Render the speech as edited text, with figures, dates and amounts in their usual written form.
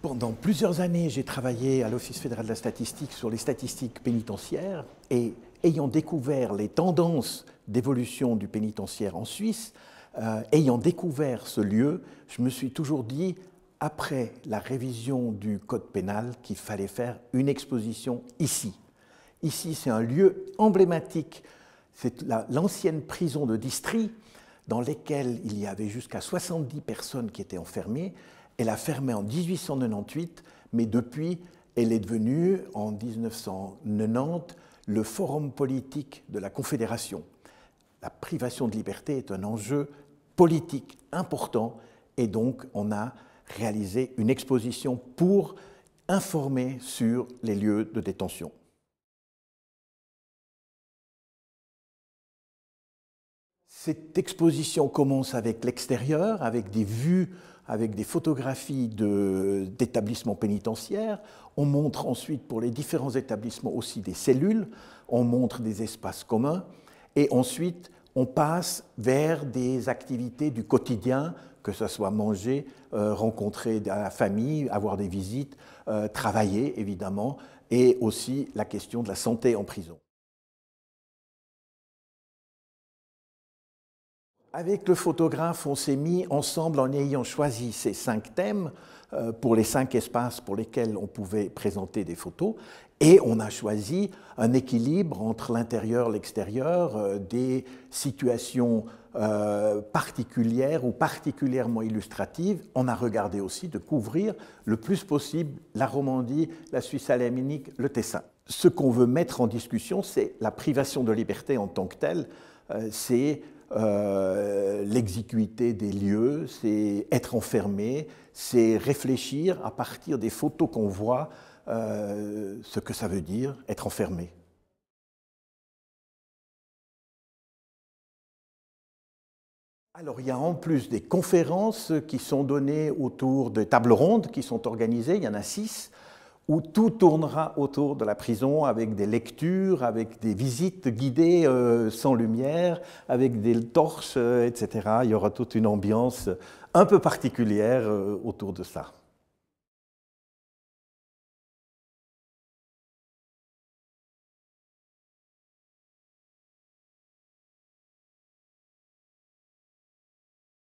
Pendant plusieurs années, j'ai travaillé à l'Office fédéral de la statistique sur les statistiques pénitentiaires et ayant découvert les tendances d'évolution du pénitentiaire en Suisse, ayant découvert ce lieu, je me suis toujours dit, après la révision du code pénal, qu'il fallait faire une exposition ici. Ici, c'est un lieu emblématique, c'est l'ancienne prison de Distrie, dans laquelle il y avait jusqu'à 70 personnes qui étaient enfermées. Elle a fermé en 1898, mais depuis, elle est devenue, en 1990, le forum politique de la Confédération. La privation de liberté est un enjeu politique important et donc on a réalisé une exposition pour informer sur les lieux de détention. Cette exposition commence avec l'extérieur, avec des vues, avec des photographies d'établissements pénitentiaires. On montre ensuite pour les différents établissements aussi des cellules, on montre des espaces communs et ensuite on passe vers des activités du quotidien, que ce soit manger, rencontrer la famille, avoir des visites, travailler évidemment, et aussi la question de la santé en prison. Avec le photographe, on s'est mis ensemble en ayant choisi ces 5 thèmes pour les 5 espaces pour lesquels on pouvait présenter des photos et on a choisi un équilibre entre l'intérieur et l'extérieur, des situations particulières ou particulièrement illustratives. On a regardé aussi de couvrir le plus possible la Romandie, la Suisse alémanique, le Tessin. Ce qu'on veut mettre en discussion, c'est la privation de liberté en tant que telle, c'est l'exiguïté des lieux, c'est être enfermé, c'est réfléchir à partir des photos qu'on voit ce que ça veut dire être enfermé. Alors il y a en plus des conférences qui sont données autour de tables rondes qui sont organisées, il y en a 6, où tout tournera autour de la prison avec des lectures, avec des visites guidées sans lumière, avec des torches, etc. Il y aura toute une ambiance un peu particulière autour de ça.